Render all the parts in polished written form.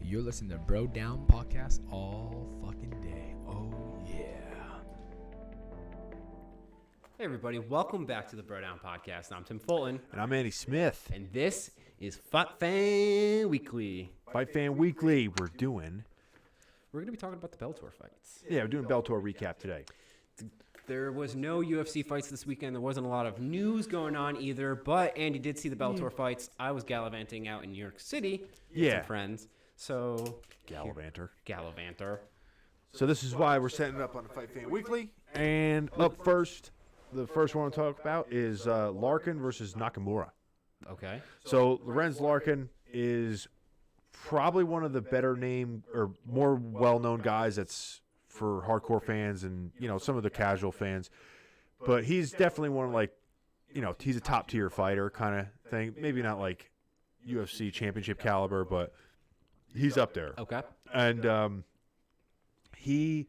You're listening to Bro Down Podcast all fucking day. Oh, yeah. Hey, everybody. Welcome back to the Bro Down Podcast. I'm Tim Fulton. And I'm Andy Smith. And this is Fight Fan Weekly. Fight Fan Weekly, we're going to be talking about the Bellator fights. Yeah, we're doing Bellator recap today. There was no UFC fights this weekend. There wasn't a lot of news going on either, but Andy did see the Bellator fights. I was gallivanting out in New York City with some friends. So Gallivanter. So this is why we're setting it up on the Fight Fan Weekly. And up first, the first one to talk about is Larkin versus Nakamura. Okay. So Lorenz Larkin is probably one of the better named or more well-known guys that's for hardcore fans and, you know, some of the casual fans. But he's definitely one of, like, you know, he's a top-tier fighter kind of thing. Maybe not like UFC championship caliber, but he's up there. Okay. And he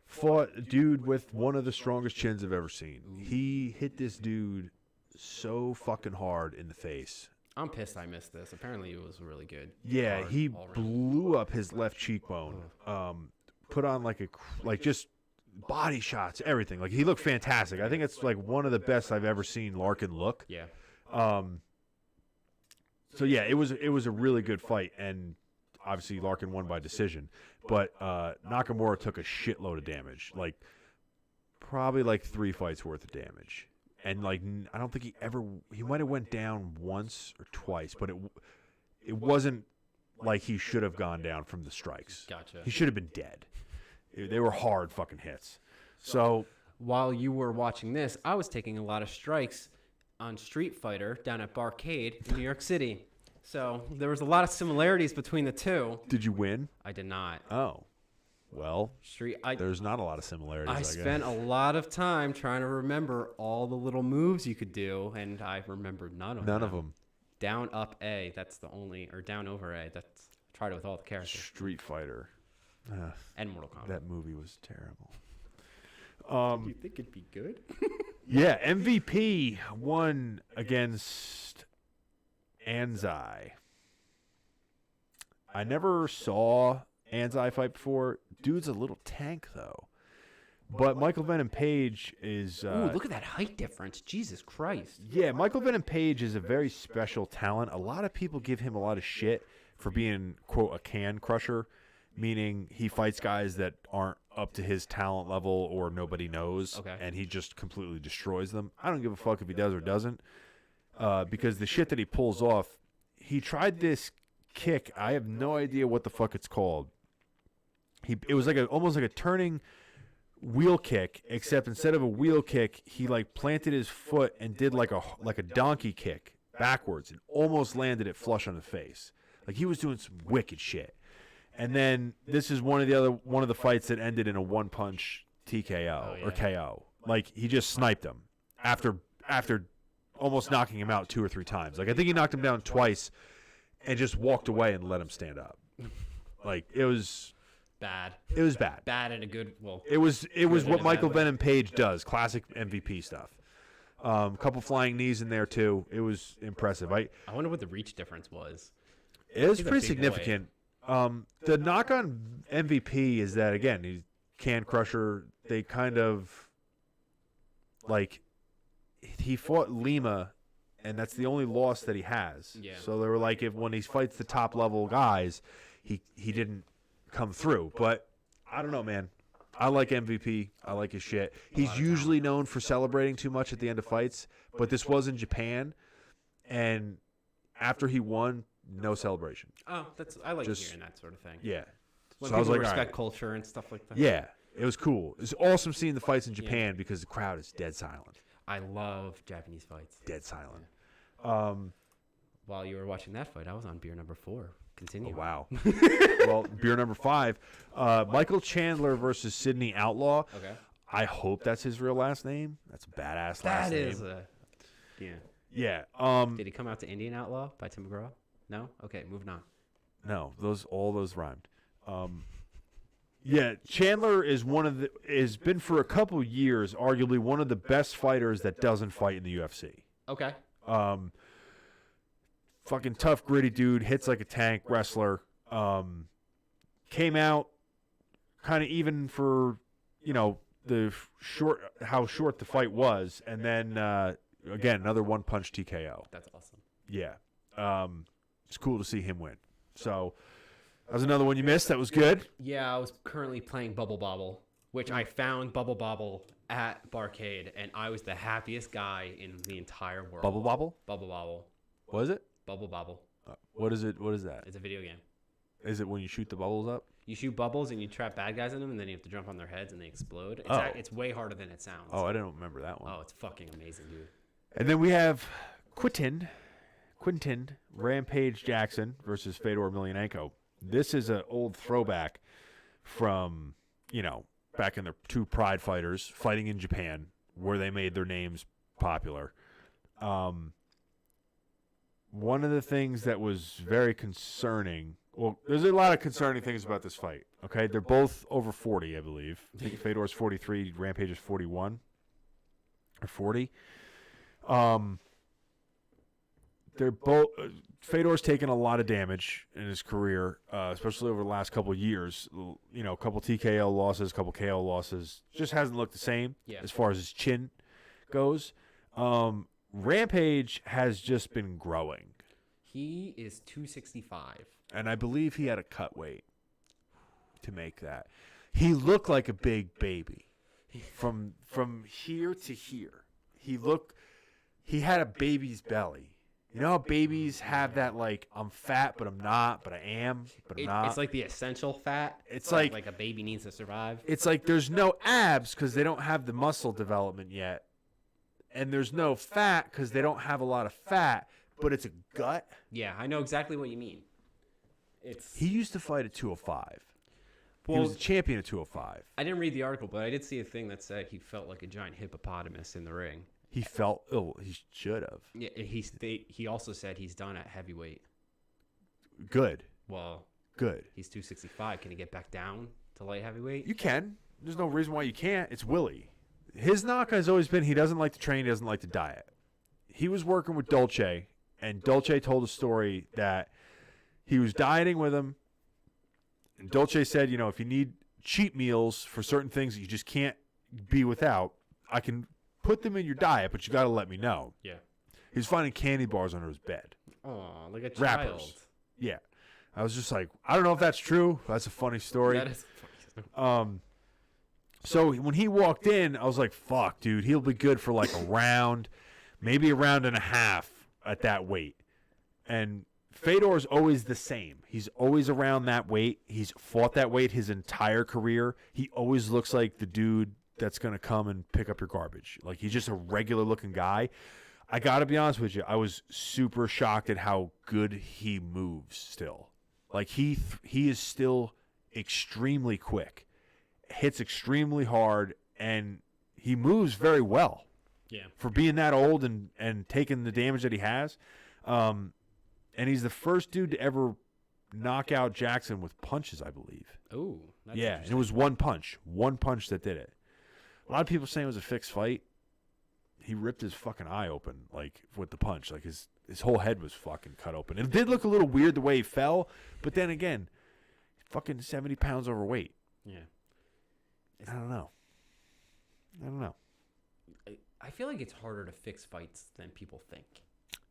fought a dude with one of the strongest chins I've ever seen. He hit this dude so fucking hard in the face. I'm pissed I missed this. Apparently it was really good. Yeah, he blew up his left cheekbone. Put on like just body shots, everything. Like, he looked fantastic. I think it's like one of the best I've ever seen Larkin look. Yeah. So yeah, it was a really good fight, and obviously Larkin won by decision. But Nakamura took a shitload of damage, like probably like 3 fights worth of damage. And like I don't think he might have went down once or twice, but it wasn't like he should have gone down from the strikes. Gotcha. He should have been dead. They were hard fucking hits. So while you were watching this, I was taking a lot of strikes on Street Fighter down at Barcade in New York City. So there was a lot of similarities between the two. Did you win? I did not. Oh. Well, there's not a lot of similarities. I spent a lot of time trying to remember all the little moves you could do, and I remembered none of them. Down, up, A. That's the only, or down, over, A. That's I tried it with all the characters. Street Fighter. And Mortal Kombat. That movie was terrible. Do you think it'd be good? Yeah, MVP won against Anzai. I never saw Anzai fight before. Dude's a little tank, though. But Michael Venom Page is... Ooh, look at that height difference. Jesus Christ. Yeah, Michael Venom Page is a very special talent. A lot of people give him a lot of shit for being, quote, a can crusher, meaning he fights guys that aren't up to his talent level or nobody knows, and he just completely destroys them. I don't give a fuck if he does or doesn't, because the shit that he pulls off, he tried this kick. I have no idea what the fuck it's called. It was like almost like a turning wheel kick, except instead of a wheel kick, he like planted his foot and did like a donkey kick backwards and almost landed it flush on the face. Like, he was doing some wicked shit. And then this is one of the fights that ended in a one-punch TKO or KO. Like, he just sniped him after almost knocking him out 2 or 3 times. Like, I think he knocked him down twice and just walked away and let him stand up. Like, it was bad. It was bad. Bad and a good. Well, it was what Michael Venom Page does. Classic MVP stuff. A couple flying knees in there too. It was impressive. I wonder what the reach difference was. It was pretty significant. The knock on MVP is that, again, he's can crusher. They kind of like, he fought Lima, and that's the only loss that he has. Yeah. So they were like, when he fights the top level guys, he didn't come through. But I don't know, man. I like MVP. I like his shit. He's usually known for celebrating too much at the end of fights, but this was in Japan, and after he won, no celebration. Oh, I like hearing that sort of thing. Yeah. When people respect culture and stuff like that. Yeah, it was cool. It was awesome seeing the fights in Japan because the crowd is dead silent. I love Japanese fights. Dead silent. Yeah. While you were watching that fight, I was on beer number 4. Continue. Oh, wow. Well, beer number 5, Michael Chandler versus Sidney Outlaw. Okay. I hope that's his real last name. That's a badass last name. That is yeah. Yeah. Did he come out to Indian Outlaw by Tim McGraw? No? Okay, moving on. No, all those rhymed. Yeah, Chandler is has been for a couple years arguably one of the best fighters that doesn't fight in the UFC. Okay. Fucking tough, gritty dude, hits like a tank, wrestler. Came out kind of even for, how short the fight was. And then, again, another one-punch TKO. That's awesome. Yeah. It's cool to see him win. So that was another one you missed. That was good. Yeah, I was currently playing Bubble Bobble, which I found Bubble Bobble at Barcade, and I was the happiest guy in the entire world. Bubble Bobble? Bubble Bobble. What is it? Bubble Bobble. What is it? What is that? It's a video game. Is it when you shoot the bubbles up? You shoot bubbles and you trap bad guys in them, and then you have to jump on their heads and they explode. It's way harder than it sounds. Oh, I didn't remember that one. Oh, it's fucking amazing, dude. And then we have Quinton Rampage Jackson versus Fedor Emelianenko. This is an old throwback from, back in the two Pride fighters fighting in Japan, where they made their names popular. One of the things that was very concerning, well, there's a lot of concerning things about this fight, okay? They're both over 40, I believe. I think Fedor's 43, Rampage is 41 or 40. They're both Fedor's taken a lot of damage in his career, especially over the last couple of years. A couple TKO losses, a couple KO losses. Just hasn't looked the same as far as his chin goes. Rampage has just been growing. He is 265. And I believe he had a cut weight to make that. He looked like a big baby from here to here. He had a baby's belly. You know how babies have that, like, I'm fat, but I'm not, but I am, but I'm not? It's like the essential fat. It's like a baby needs to survive. It's like there's no abs because they don't have the muscle development yet. And there's no fat because they don't have a lot of fat, but it's a gut. Yeah, I know exactly what you mean. He used to fight at 205. Well, he was the champion at 205. I didn't read the article, but I did see a thing that said he felt like a giant hippopotamus in the ring. He felt ill. He should have. Yeah, he also said he's done at heavyweight. Good. Well, good. He's 265. Can he get back down to light heavyweight? You can. There's no reason why you can't. It's Willie. His knock has always been he doesn't like to train, he doesn't like to diet. He was working with Dolce, and Dolce told a story that he was dieting with him, and Dolce said, if you need cheat meals for certain things that you just can't be without, I can put them in your diet, but you got to let me know. Yeah. He was finding candy bars under his bed. Oh, like a child. Rappers. Yeah. I was just like, I don't know if that's true. That's a funny story. That is a funny story. So when he walked in, I was like, fuck, dude, he'll be good for like a round, maybe a round and a half at that weight. And Fedor's always the same. He's always around that weight. He's fought that weight his entire career. He always looks like the dude that's going to come and pick up your garbage. Like, he's just a regular-looking guy. I got to be honest with you. I was super shocked at how good he moves still. Like, he is still extremely quick, hits extremely hard, and he moves very well. Yeah. For being that old and taking the damage that he has. And he's the first dude to ever knock out Jackson with punches, I believe. Oh, yeah, and it was one punch that did it. A lot of people saying it was a fixed fight. He ripped his fucking eye open, like, with the punch. Like, his whole head was fucking cut open. It did look a little weird the way he fell, but then again, fucking 70 pounds overweight. Yeah. I don't know. I feel like it's harder to fix fights than people think.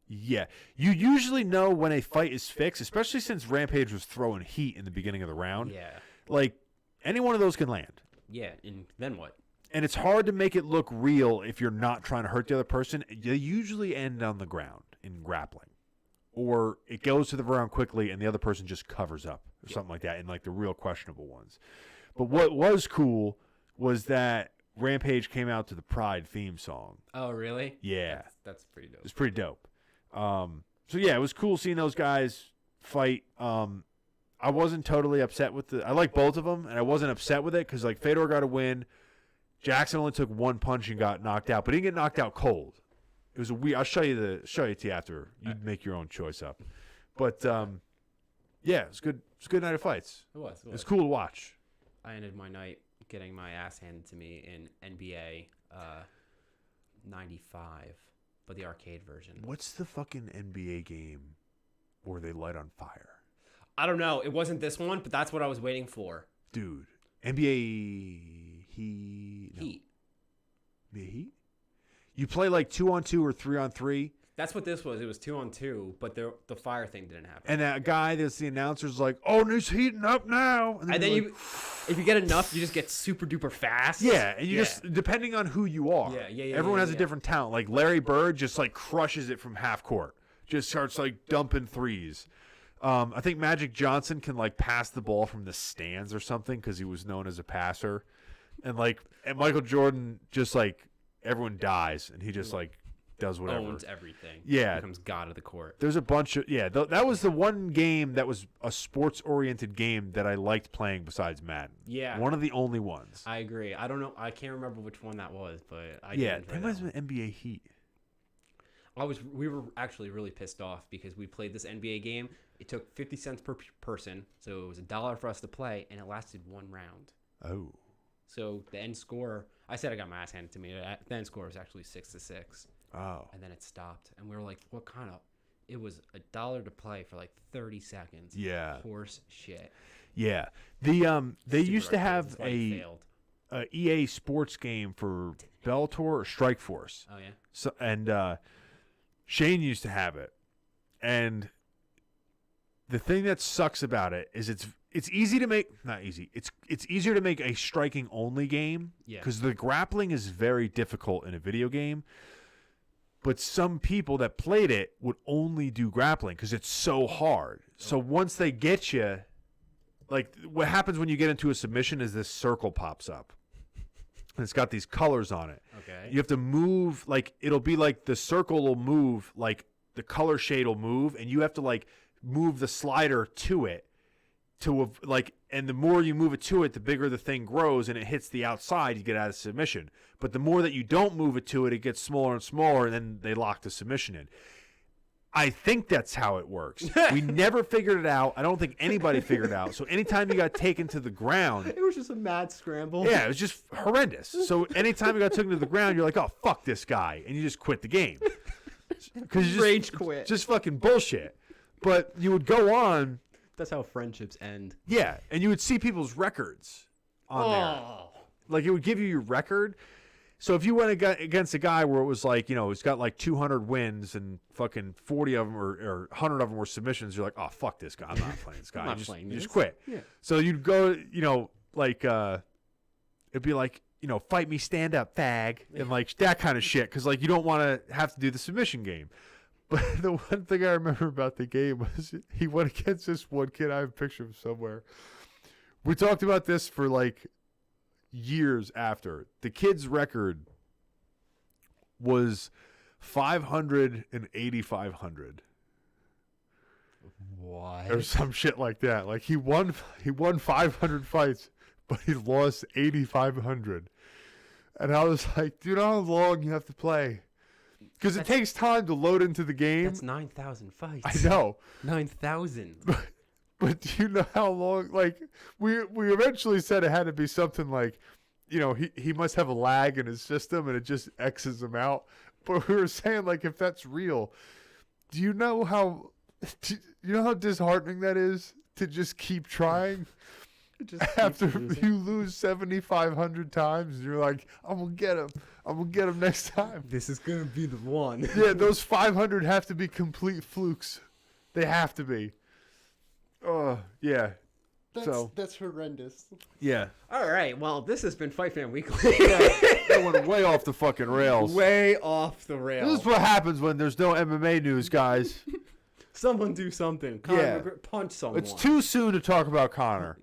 Yeah. You usually know when a fight is fixed, especially since Rampage was throwing heat in the beginning of the round. Yeah. Like, any one of those can land. Yeah, and then what? And it's hard to make it look real if you're not trying to hurt the other person. They usually end on the ground in grappling. Or it goes to the ground quickly and the other person just covers up or something like that in, like, the real questionable ones. But what was cool was that Rampage came out to the Pride theme song. Oh, really? Yeah. That's pretty dope. It was pretty dope. So, yeah, it was cool seeing those guys fight. I wasn't totally upset with I like both of them, and I wasn't upset with it because, like, Fedor got a win. Jackson only took one punch and got knocked out, but he didn't get knocked out cold. It was a weird. I'll show you to you after. You make your own choice up. But yeah, it was good. It was a good night of fights. It was. It was cool to watch. I ended my night getting my ass handed to me in NBA 95, but the arcade version. What's the fucking NBA game where they light on fire? I don't know. It wasn't this one, but that's what I was waiting for. Dude, NBA Heat. Heat. NBA Heat? You play like 2-on-2 or 3-on-3. That's what this was. It was 2-on-2, but the fire thing didn't happen. And that guy that's the announcer's like, oh, it's heating up now. And then like, if you get enough, you just get super duper fast. Yeah, and you just, depending on who you are. Yeah. Everyone has a different talent. Like Larry Bird just like crushes it from half court. Just starts like dumping threes. I think Magic Johnson can like pass the ball from the stands or something because he was known as a passer. And Michael Jordan just like, everyone dies and he just like, does whatever. Owns everything. Yeah. Becomes god of the court. There's a bunch of that was the one game that was a sports oriented game that I liked playing besides Madden. Yeah. One of the only ones. I agree. I don't know. I can't remember which one that was, but I that must have been NBA Heat. We were actually really pissed off because we played this NBA game. It took 50 cents per person, so it was $1 for us to play, and it lasted one round. Oh. So the end score, I said I got my ass handed to me. The end score was actually 6-6. Oh. And then it stopped. And we were like, what kind of... It was $1 to play for like 30 seconds. Yeah. Horse shit. Yeah. They used to have a EA sports game for Bellator or Strikeforce. Oh, yeah? So and Shane used to have it. And the thing that sucks about it is it's easy to make... Not easy. It's easier to make a striking only game. Yeah. Because the grappling is very difficult in a video game. But some people that played it would only do grappling because it's so hard. So once they get you, like what happens when you get into a submission is this circle pops up. And it's got these colors on it. Okay. You have to move, like it'll be like the circle will move, like the color shade will move, and you have to like move the slider to it. And the more you move it to it, the bigger the thing grows and it hits the outside, you get out of submission. But the more that you don't move it to it, it gets smaller and smaller, and then they lock the submission in. I think that's how it works. We never figured it out. I don't think anybody figured it out. So anytime you got taken to the ground... It was just a mad scramble. Yeah, it was just horrendous. So anytime you got taken to the ground, you're like, oh, fuck this guy. And you just quit the game. Because you just Rage quit. Just fucking bullshit. But you would go on... That's how friendships end. Yeah, and you would see people's records on there. Like, it would give you your record. So if you went against a guy where it was like, he's got like 200 wins and fucking 40 of them or 100 of them were submissions, you're like, oh, fuck this guy. I'm not playing this guy. You just quit. Yeah. So you'd go, like, it'd be like, fight me, stand up, fag, and like that kind of shit. Because like you don't want to have to do the submission game. But the one thing I remember about the game was he went against this one kid. I have a picture of him somewhere. We talked about this for like years after. The kid's record was 500 and 8,500. What? Or some shit like that. Like he won 500 fights, but he lost 8,500. And I was like, do you know how long you have to play? Because it takes time to load into the game. That's 9,000 fights. I know. 9,000. But do you know how long? Like we eventually said it had to be something like, he must have a lag in his system and it just X's him out. But we were saying like if that's real, do you know how disheartening that is to just keep trying? After you lose 7,500 times, you're like, I'm gonna get him next time. This is gonna be the one. Yeah, those 500 have to be complete flukes. They have to be. Oh, yeah. That's horrendous. Yeah. All right. Well, this has been Fight Fan Weekly. That went way off the fucking rails. Way off the rails. This is what happens when there's no MMA news, guys. Someone do something. Conor McGregor, punch someone. It's too soon to talk about Conor.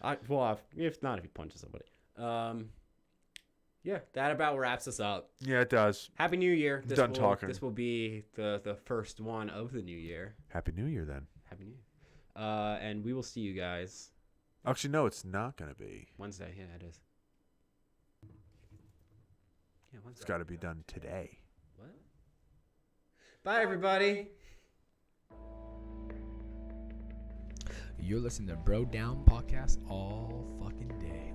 If not, if he punches somebody. Yeah, that about wraps us up. Yeah, it does. Happy New Year. Talking. This will be the first one of the new year. Happy New Year, then. Happy New Year. And we will see you guys. Actually, no, it's not going to be. Wednesday. Yeah, it is. Yeah, Wednesday. It's got to be done today. What? Bye, everybody. You're listening to Bro Down Podcast all fucking day.